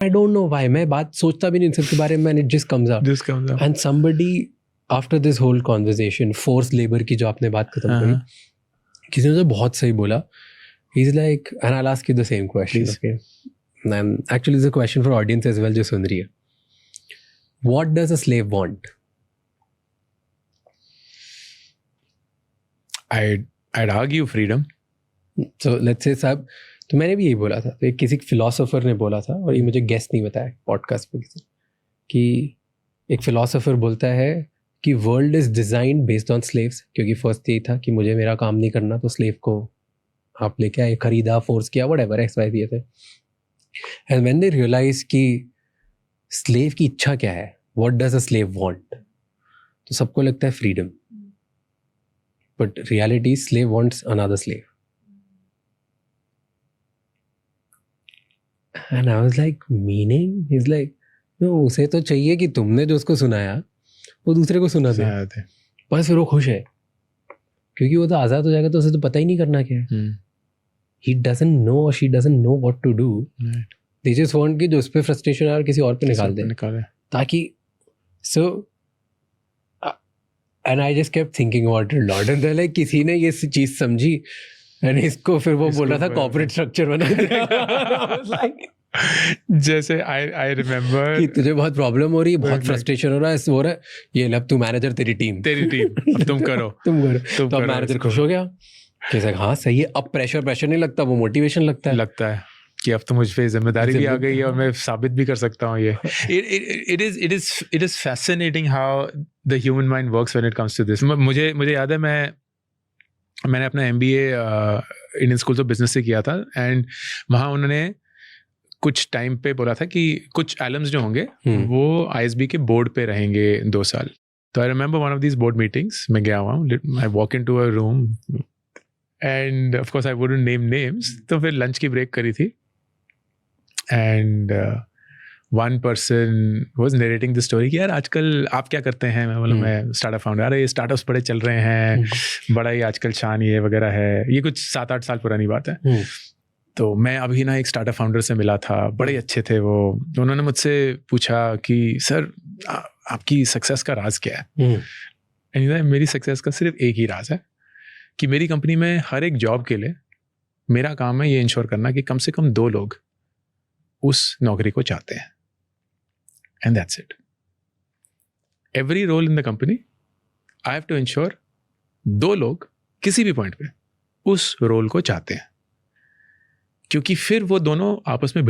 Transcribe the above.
I don't know why, मैं बात सोचता भी नहीं इन सब के बारे में, and it just comes up. And somebody after this whole conversation, forced labor की जो आपने बात खत्म करी, किसी ने तो बहुत सही बोला. He's like, and I'll ask you the same question. Please. Okay. And actually, it's a question for audience as well, जो सुन रही है. What does a slave want? I'd argue freedom. So let's say साहब, तो मैंने भी यही बोला था. तो एक किसी फिलोसोफर ने बोला था, और ये मुझे गेस नहीं बताया पॉडकास्ट पे किसी, कि एक फिलोसोफर बोलता है कि world is designed based on slaves, क्योंकि फर्स्ट यही था कि मुझे मेरा काम नहीं करना तो स्लेव को आप लेके आए, खरीदा, फोर्स किया, व्हाटएवर XYZ थे. एंड व्हेन दे रियलाइज कि स्लेव की इच्छा क्या है, what does a slave want, तो सबको लगता है freedom. But reality, slave wants another slave. And I was like, meaning? He's like, no, उसे तो चाहिए कि तुमने जो उसको सुनाया वो दूसरे को सुना दे, बस फिर वो खुश है, क्योंकि वो तो आज़ाद हो जाएगा, तो उसे तो पता ही नहीं करना क्या है. He doesn't know or she doesn't know what to do. They just want कि जो उस पर फ्रस्ट्रेशन आ रहा है किसी और पे निकाल दे, ताकि so and I just kept thinking about it a lot, and like किसी ने ये चीज़ समझी, and इसको फिर वो बोल रहा था कॉर्पोरेट स्ट्रक्चर बना दिया. जैसे I remember कि तुझे बहुत प्रॉब्लम हो रही है, बहुत फ्रस्ट्रेशन हो रहा है, ये लब तू मैनेजर, तेरी टीम अब तुम करो. तो अब मैनेजर खुश हो गया कि हाँ सही है, अब प्रेशर नहीं लगता, वो मोटिवेशन लगता है कि अब तो मुझ पे जिम्मेदारी भी आ गई है और मैं साबित भी कर सकता हूँ ये. It is fascinating how the human mind works when it comes to this. मुझे याद है मैंने अपना MBA Indian school of business से किया था, एंड वहाँ उन्होंने कुछ टाइम पे बोला था कि कुछ एलम्स जो होंगे वो ISB के बोर्ड पे रहेंगे 2 साल. तो I remember one of these board meetings में गया हुआ हूँ. I walk into a room end of course I wouldn't name names. तो फिर लंच की ब्रेक करी थी, and one person was narrating the story कि यार आजकल आप क्या करते हैं. मैं बोला मैं स्टार्टअप फाउंडर. अरे ये स्टार्टअप्स बड़े चल रहे हैं, बड़ा ही आजकल शान ये वगैरह है. ये कुछ 7-8 साल पुरानी बात है. तो मैं अभी ना एक स्टार्टअप फाउंडर से मिला था, बड़े अच्छे थे वो. उन्होंने मुझसे पूछा कि सर आपकी सक्सेस का राज क्या है. एंड मेरी सक्सेस का सिर्फ एक ही राज है कि मेरी कंपनी में हर एक जॉब के लिए मेरा काम है ये इंश्योर करना कि कम से कम 2 लोग उस नौकरी को चाहते हैं. And that's it. Every role in the company I have to ensure 2 लोग किसी भी पॉइंट पे उस रोल को चाहते हैं, क्योंकि फिर वो दोनों आपस में